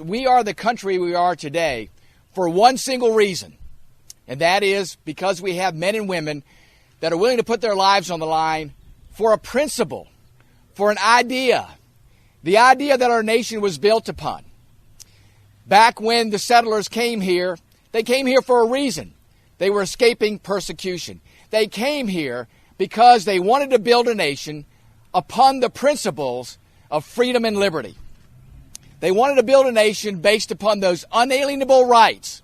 folks, we are the country we are today for one single reason, and that is because we have men and women that are willing to put their lives on the line for a principle, for an idea, the idea that our nation was built upon. Back when the settlers came here, they came here for a reason. They were escaping persecution. They came here because they wanted to build a nation upon the principles of freedom and liberty. They wanted to build a nation based upon those unalienable rights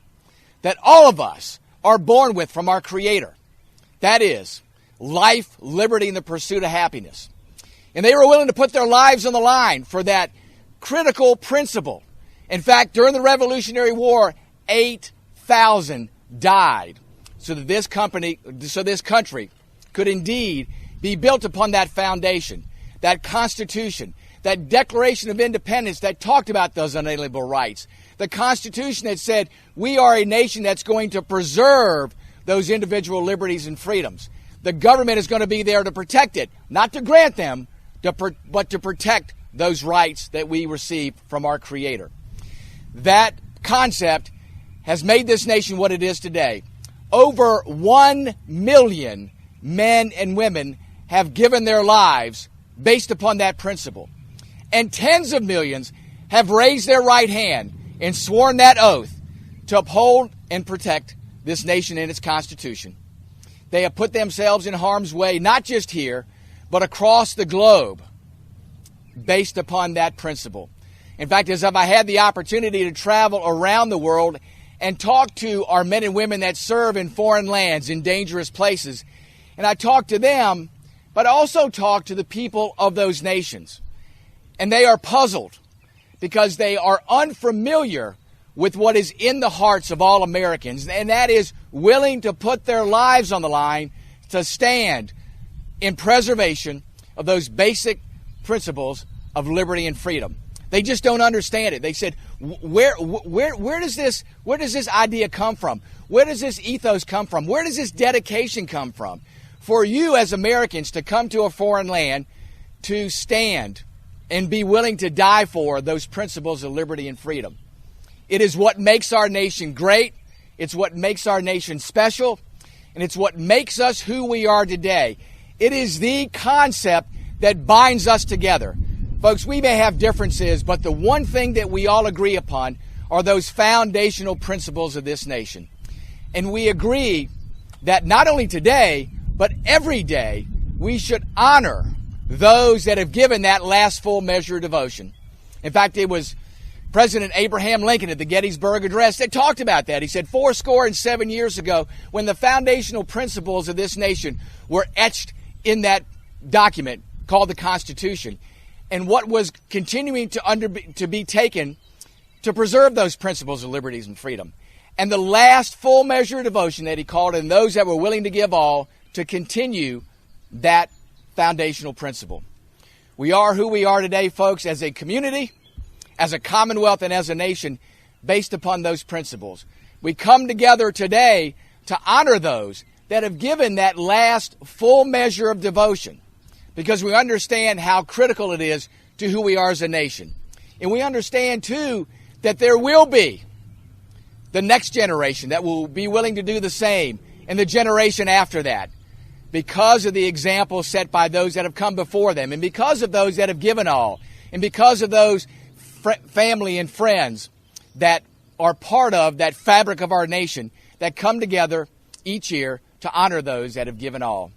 that all of us are born with from our Creator. That is, life, liberty, and the pursuit of happiness. And they were willing to put their lives on the line for that critical principle. In fact, during the Revolutionary War, 8,000 died so that this country could indeed be built upon that foundation, that Constitution, that Declaration of Independence that talked about those unalienable rights, the Constitution that said we are a nation that's going to preserve those individual liberties and freedoms. The government is going to be there to protect it, not to grant them, but to protect those rights that we receive from our Creator. That concept has made this nation what it is today. Over 1 million men and women have given their lives based upon that principle. And tens of millions have raised their right hand and sworn that oath to uphold and protect this nation and its Constitution. They have put themselves in harm's way, not just here, but across the globe, based upon that principle. In fact, as I had the opportunity to travel around the world and talk to our men and women that serve in foreign lands, in dangerous places, and I talk to them, but also talk to the people of those nations. And they are puzzled because they are unfamiliar with what is in the hearts of all Americans, and that is willing to put their lives on the line to stand in preservation of those basic principles of liberty and freedom. They just don't understand it. They said, where does this idea come from? Where does this ethos come from? Where does this dedication come from? For you as Americans to come to a foreign land to stand and be willing to die for those principles of liberty and freedom. It is what makes our nation great. It's what makes our nation special. And it's what makes us who we are today. It is the concept that binds us together. Folks, we may have differences, but the one thing that we all agree upon are those foundational principles of this nation. And we agree that not only today, but every day, we should honor those that have given that last full measure of devotion. In fact, it was President Abraham Lincoln at the Gettysburg Address that talked about that. He said 77 years ago, when the foundational principles of this nation were etched in that document called the Constitution, and what was continuing to be taken to preserve those principles of liberties and freedom. And the last full measure of devotion that he called in those that were willing to give all to continue that foundational principle. We are who we are today, folks, as a community, as a commonwealth, and as a nation based upon those principles. We come together today to honor those that have given that last full measure of devotion, because we understand how critical it is to who we are as a nation. And we understand, too, that there will be the next generation that will be willing to do the same, and the generation after that, because of the example set by those that have come before them, and because of those that have given all, and because of those family and friends that are part of that fabric of our nation that come together each year to honor those that have given all.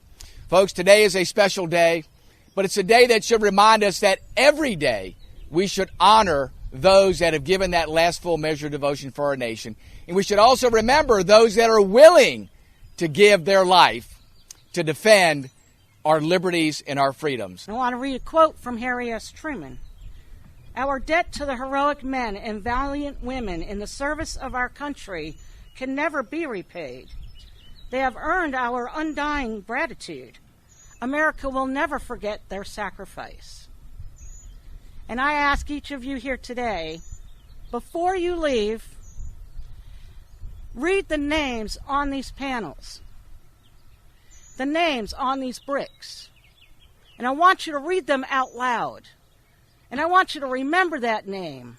Folks, today is a special day, but it's a day that should remind us that every day we should honor those that have given that last full measure of devotion for our nation. And we should also remember those that are willing to give their life to defend our liberties and our freedoms. I want to read a quote from Harry S. Truman. Our debt to the heroic men and valiant women in the service of our country can never be repaid. They have earned our undying gratitude. America will never forget their sacrifice. And I ask each of you here today, before you leave, read the names on these panels, the names on these bricks. And I want you to read them out loud. And I want you to remember that name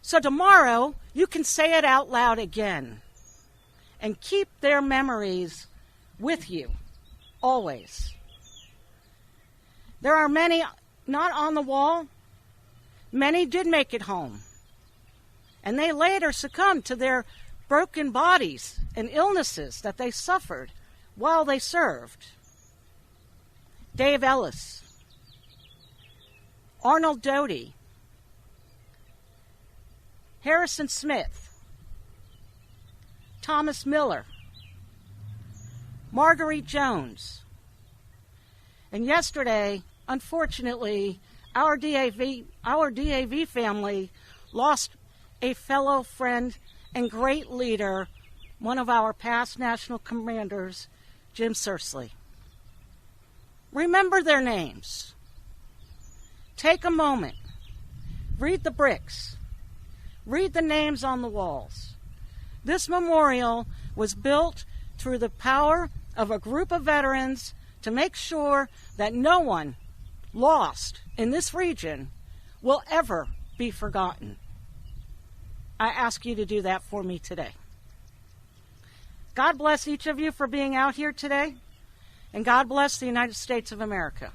So tomorrow, you can say it out loud again and keep their memories with you, always. There are many not on the wall. Many did make it home, and they later succumbed to their broken bodies and illnesses that they suffered while they served. Dave Ellis, Arnold Doty, Harrison Smith, Thomas Miller, Marguerite Jones. And yesterday, unfortunately, our DAV family lost a fellow friend and great leader, one of our past national commanders, Jim Searsley. Remember their names. Take a moment. Read the bricks. Read the names on the walls. This memorial was built through the power of a group of veterans to make sure that no one lost in this region will ever be forgotten. I ask you to do that for me today. God bless each of you for being out here today, and God bless the United States of America.